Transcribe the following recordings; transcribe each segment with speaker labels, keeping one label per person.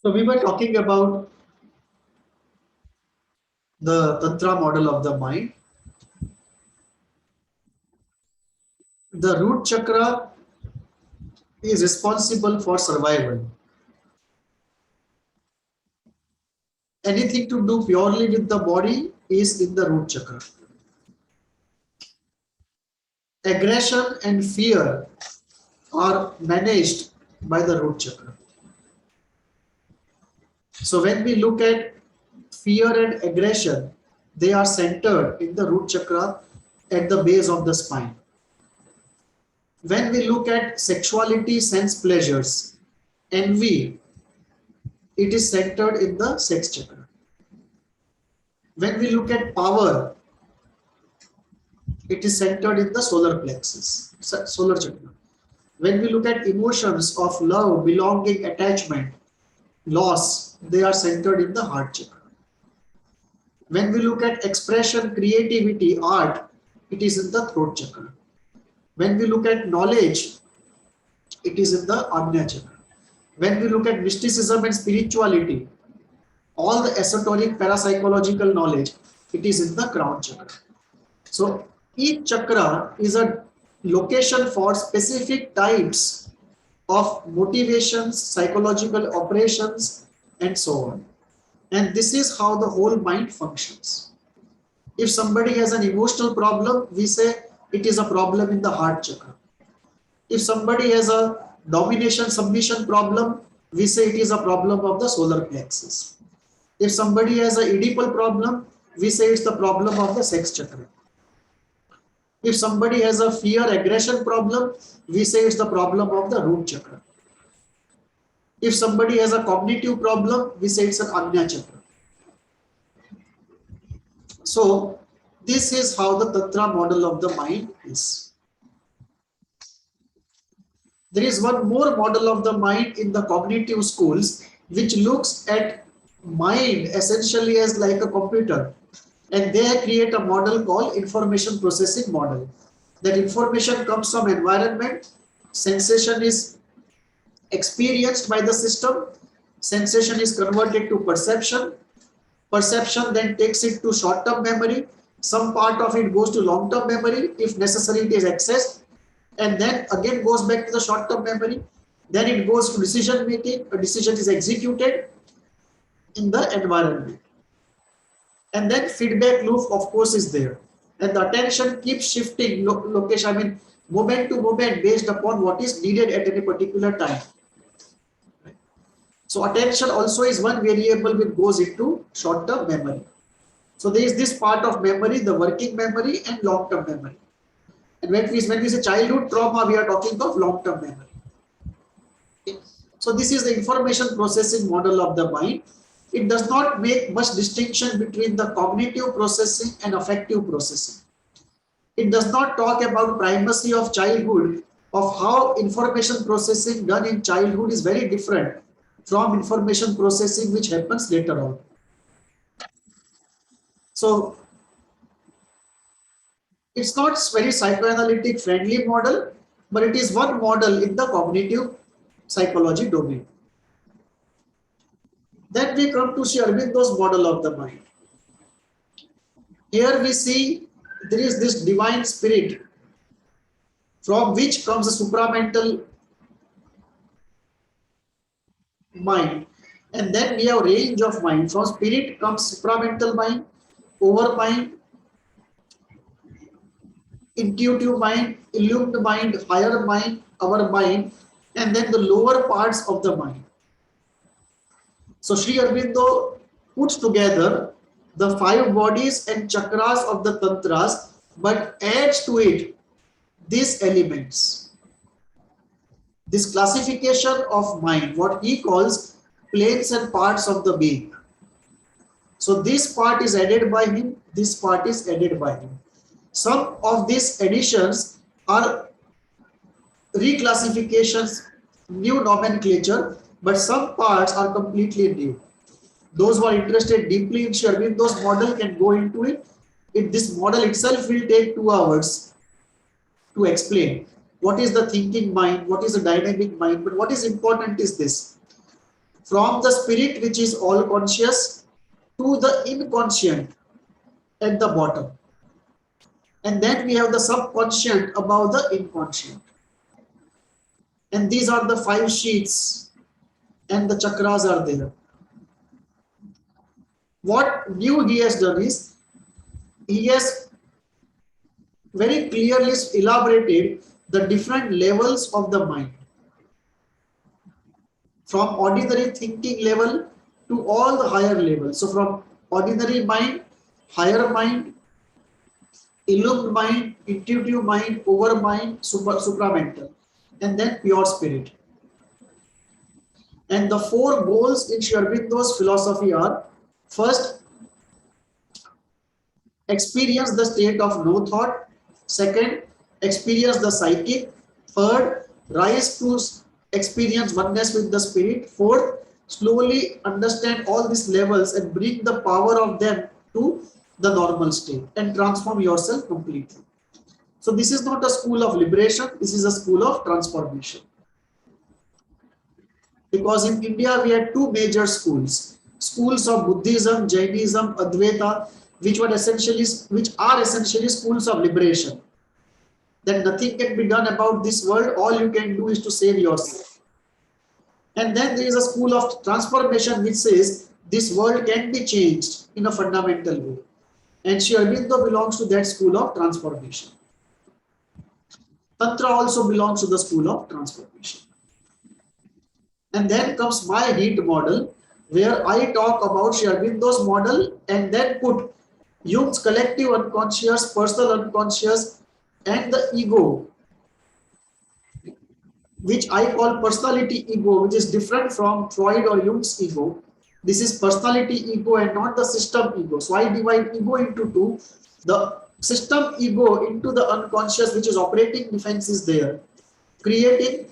Speaker 1: So we were talking about the Tantra model of the mind. The root chakra is responsible for survival. Anything to do purely with the body is in the root chakra. Aggression and fear are managed by the root chakra. So when we look at fear and aggression, they are centered in the root chakra at the base of the spine. When we look at sexuality, sense pleasures, envy, it is centered in the sex chakra. When we look at power, it is centered in the solar plexus, solar chakra. When we look at emotions of love, belonging, attachment, loss, they are centered in the heart chakra. When we look at expression, creativity, art, it is in the throat chakra. When we look at knowledge, it is in the Ajna chakra. When we look at mysticism and spirituality, all the esoteric parapsychological knowledge, it is in the crown chakra. So each chakra is a location for specific types of motivations, psychological operations, and so on. And this is how the whole mind functions. If somebody has an emotional problem, we say it is a problem in the heart chakra. If somebody has a domination submission problem, we say it is a problem of the solar plexus. If somebody has an Oedipal problem, we say it's the problem of the sex chakra. If somebody has a fear aggression problem, we say it's the problem of the root chakra. If somebody has a cognitive problem, we say it's an Ajna chakra. So this is how the Tantra model of the mind is. There is one more model of the mind in the cognitive schools, which looks at mind essentially as like a computer, and they create a model called information processing model. That information comes from environment, sensation is experienced by the system, sensation is converted to perception, perception then takes it to short-term memory, some part of it goes to long-term memory, if necessary it is accessed, and then again goes back to the short-term memory, then it goes to decision making, a decision is executed in the environment. And then feedback loop of course is there, and the attention keeps shifting location, I mean moment to moment based upon what is needed at any particular time. So attention also is one variable which goes into short-term memory. So there is this part of memory, the working memory and long-term memory. And when we say childhood trauma, we are talking of long-term memory. Okay. So this is the information processing model of the mind. It does not make much distinction between the cognitive processing and affective processing. It does not talk about primacy of childhood, of how information processing done in childhood is very different from information processing which happens later on. So it's not very psychoanalytic friendly model, but it is one model in the cognitive psychology domain. Then we come to Sri Aurobindo's model of the mind. Here we see there is this divine spirit from which comes the supramental mind, and then we have range of mind. From spirit comes supramental mind, over mind, intuitive mind, illumined mind, higher mind, our mind, and then the lower parts of the mind. So Sri Aurobindo puts together the 5 bodies and chakras of the tantras, but adds to it these elements. This classification of mind, what he calls planes and parts of the being. So this part is added by him, this part is added by him. Some of these additions are reclassifications, new nomenclature, but some parts are completely new. Those who are interested deeply in Sri Aurobindo's model can go into it. This model itself will take 2 hours to explain what is the thinking mind, what is the dynamic mind, but what is important is this. from the spirit, which is all conscious, to the inconscient at the bottom. And then we have the subconscient above the inconscient. And these are the 5 sheets, and the chakras are there. What new he has done is, he has very clearly elaborated the different levels of the mind, from ordinary thinking level to all the higher levels. So from ordinary mind, higher mind, illumined mind, intuitive mind, over mind, supramental, and then pure spirit. And the 4 goals in Sri Aurobindo's philosophy are: first, experience the state of no thought; second, experience the psychic; third, rise to experience oneness with the spirit; fourth, slowly understand all these levels and bring the power of them to the normal state and transform yourself completely. So this is not a school of liberation, this is a school of transformation. Because in India we had 2 major schools of Buddhism, Jainism, Advaita, which are essentially schools of liberation. That nothing can be done about this world, all you can do is to save yourself. And then there is a school of transformation which says this world can be changed in a fundamental way. And Sri Aurobindo belongs to that school of transformation. Tantra also belongs to the school of transformation. And then comes my heat model, where I talk about Sri Aurobindo's model and then put Jung's collective unconscious, personal unconscious, and the ego, which I call personality ego, which is different from Freud or Jung's ego. This is personality ego and not the system ego. So I divide ego into 2. The system ego into the unconscious, which is operating defense, is there, creating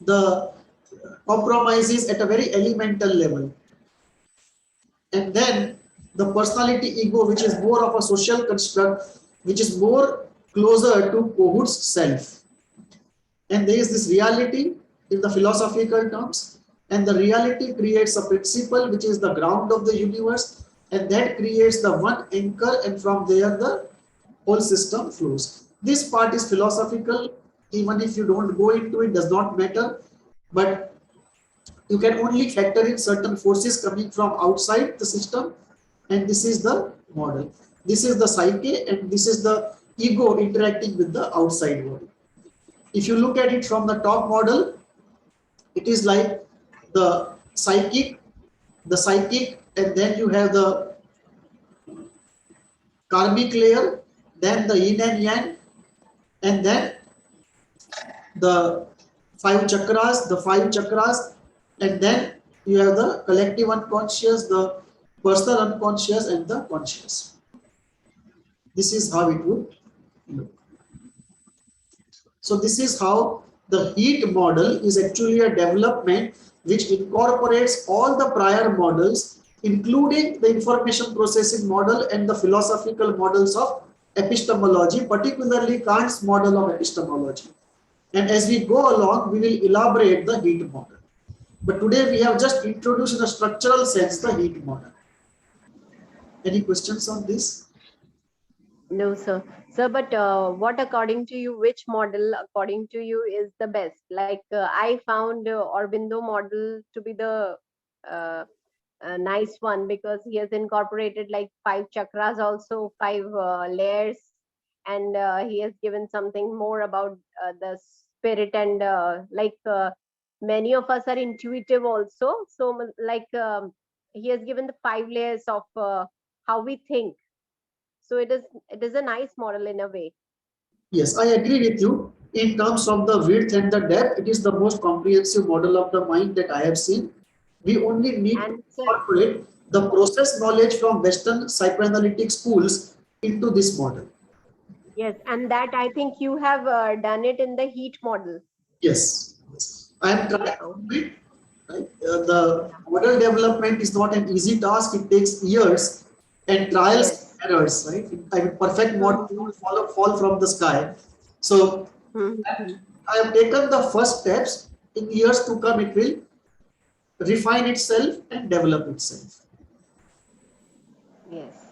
Speaker 1: the compromises at a very elemental level. And then the personality ego, which is more of a social construct, which is more closer to Kohut's self. And there is this reality in the philosophical terms, and the reality creates a principle which is the ground of the universe, and that creates the one anchor, and from there the whole system flows. This part is philosophical. Even if you don't go into it, does not matter, but you can only factor in certain forces coming from outside the system, and this is the model. This is the psyche, and this is the ego interacting with the outside world. If you look at it from the top model, it is like the psychic, and then you have the karmic layer, then the yin and yang, and then the 5 chakras, and then you have the collective unconscious, the personal unconscious, and the conscious. This is how it would look. So this is how the heat model is actually a development which incorporates all the prior models, including the information processing model and the philosophical models of epistemology, particularly Kant's model of epistemology. And as we go along, we will elaborate the heat model. But today we have just introduced in a structural sense the heat model. Any questions on this?
Speaker 2: No, sir. Sir, but what according to you, which model according to you is the best? Like I found Aurobindo model to be the nice one, because he has incorporated like 5 chakras, also 5 layers, and he has given something more about the spirit, and many of us are intuitive also. So he has given the 5 layers of how we think. So it is a nice model in a way.
Speaker 1: Yes, I agree with you. In terms of the width and the depth, it is the most comprehensive model of the mind that I have seen. We only need to incorporate the process knowledge from Western psychoanalytic schools into this model.
Speaker 2: Yes, and that I think you have done it in the heat model.
Speaker 1: Yes, yes. I am trying to do it. Right? The model development is not an easy task. It takes years and trials and errors. Right? I mean, perfect model won't fall from the sky. So I have taken the first steps. In years to come, it will refine itself and develop itself.
Speaker 2: Yes.